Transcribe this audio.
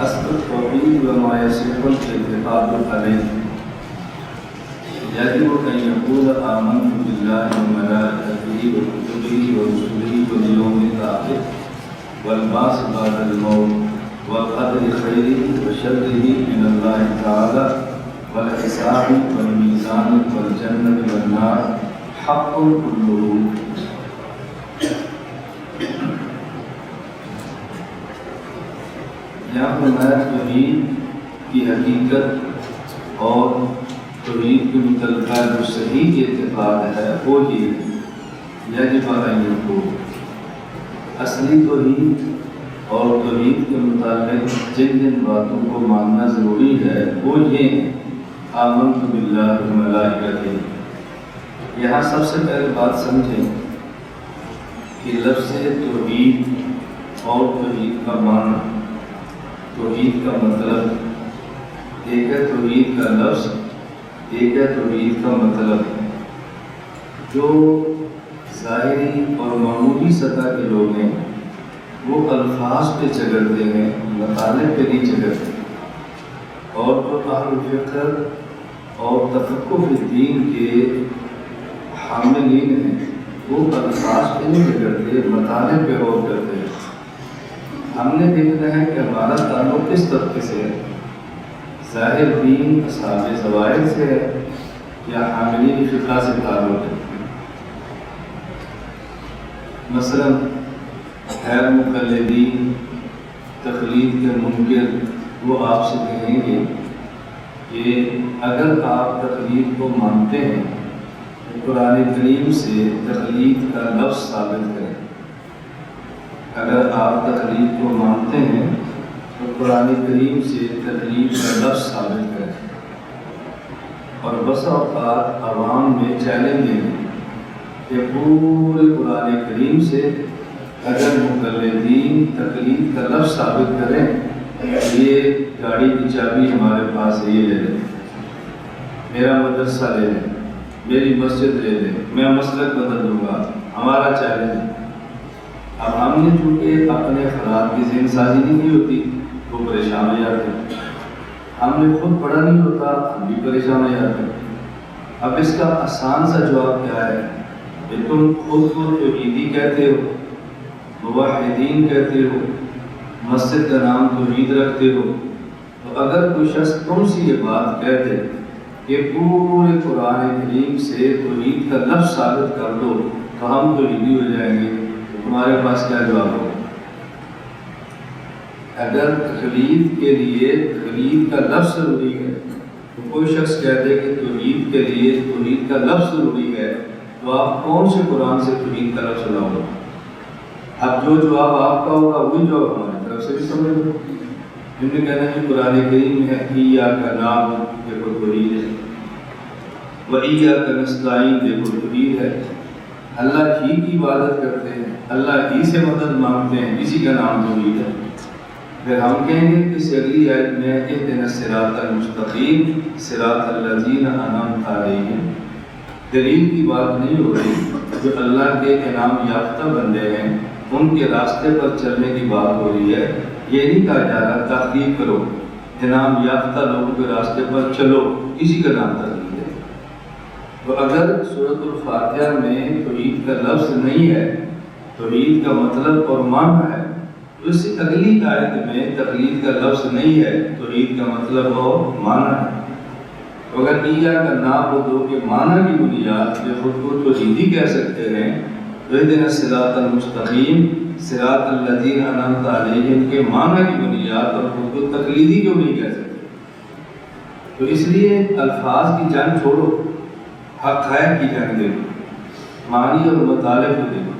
أصل التوحيد وما يصح الاعتقاد عليه يجب أن يقول آمنت بالله وملائكته وكتبه ورسله واليوم الآخر والبعث بعد الموت والقدر خيره وشره من الله تعالى والحساب والميزان والجنة والنار حق كله. یہاں پر توحید کی حقیقت اور توحید کے متعلقہ جو صحیح اعتقاد ہے وہ یہ یجب ان یکون اصلی توحید اور توحید کے متعلق جن باتوں کو ماننا ضروری ہے وہ یہ آمنت باللہ وملائکتہ. یہاں سب سے پہلے بات سمجھیں کہ لفظ توحید اور توحید کا معنی، توحید کا مطلب، ایک ہے توحید کا لفظ، ایک ہے توحید کا مطلب. جو ظاہری اور معمولی سطح کے لوگ ہیں وہ الفاظ پہ جھگڑتے ہیں، مطالب پہ نہیں جھگڑتے، اور جو اہل فقہ اور تفقہ فی الدین کے حاملین ہیں وہ الفاظ پہ نہیں جھگڑتے، مطالب پہ غور کرتے ہیں. ہم نے دیکھنا ہے کہ ہمارا تعلق کس طبقے سے ہے، ظاہر دین اصحاب ظواہر سے ہے یا حاملین فقہ سے تعلق ہے. مثلا غیر مقلدین، تقلید کے منکر، وہ آپ سے کہیں گے کہ اگر آپ تقلید کو مانتے ہیں تو قرآن کریم سے تقلید کا لفظ ثابت کریں. اگر آپ تقلید کو مانتے ہیں تو قرآن کریم سے تقلید کا لفظ ثابت کریں. اور بس اوقات عوام میں چیلنج دیں گے کہ پورے قرآن کریم سے اگر مقلدین تقلید کا لفظ ثابت کریں، یہ گاڑی کی چابی ہمارے پاس ہے، یہ لے لیں، میرا مدرسہ لے لیں، میری مسجد لے لیں، میں مسلک بدل دوں گا، ہمارا چیلنج ہے. اب ہم نے چونکہ اپنے افراد کی ذہن سازی نہیں کی ہوتی وہ پریشان ہو جاتے ہیں، ہم نے خود پڑھا نہیں ہوتا ہم بھی پریشان ہو جاتے ہیں. اب اس کا آسان سا جواب کیا ہے کہ تم خود کو توحیدی کہتے ہو، موحدین کہتے ہو، مسجد کا نام توحید رکھتے ہو، تو اگر کوئی شخص تم سے یہ بات کہہ دے کہ پورے قرآن کریم سے توحید کا لفظ ثابت کر دو تو ہم توحیدی ہو جائیں گے، تمہارے پاس کیا جواب ہو؟ اگر تقلید کے لیے تقلید کا لفظ ضروری ہے تو کوئی شخص کہہ دے کہ توحید کے لیے توحید کا لفظ ضروری ہے تو آپ کون سے قرآن سے توحید کا لفظ لاؤ گے؟ اب جو جواب آپ کا ہوگا وہی جواب ہماری طرف سے بھی سمجھ لو. جن نے کہنا ہے کہ قرآن کریم میں ایاک نعبد دیکھو توحید ہے، وایاک نستعین دیکھو توحید ہے. اللہ ہی کی عبادت کرتے ہیں، اللہ ہی سے مدد مانگتے ہیں، اسی کا نام توحید ہے. پھر ہم کہیں گے کہ اس اگلی آیت میں اہدنا الصراط المستقیم صراط الذین انعمت علیہم، دلیل کی بات نہیں ہو رہی، جو اللہ کے انعام یافتہ بندے ہیں ان کے راستے پر چلنے کی بات ہو رہی ہے. یہ نہیں کہا جا رہا تحقیق کرو، انعام یافتہ لوگوں کے راستے پر چلو، اسی کا نام تحقیق ہے. تو اگر سورۃ الفاتحہ میں توحید کا لفظ نہیں ہے، توحید کا مطلب اور معنی ہے، تو اس سے اگلی آیت میں تقلید کا لفظ نہیں ہے، توحید کا مطلب اور معنی ہے. تو اگر ایاک نعبد کے معنی کی بنیاد پہ خود کو توحیدی کہہ سکتے ہیں تو اہدنا الصراط المستقیم صراط الذین انعمت علیہم کے معنی کی بنیاد پر خود کو تقلیدی کیوں نہیں کہہ سکتے؟ تو اس لیے الفاظ کی جنگ چھوڑو، حقائق کی جنگ دیکھو، معنی اور مطالب کو دیکھو.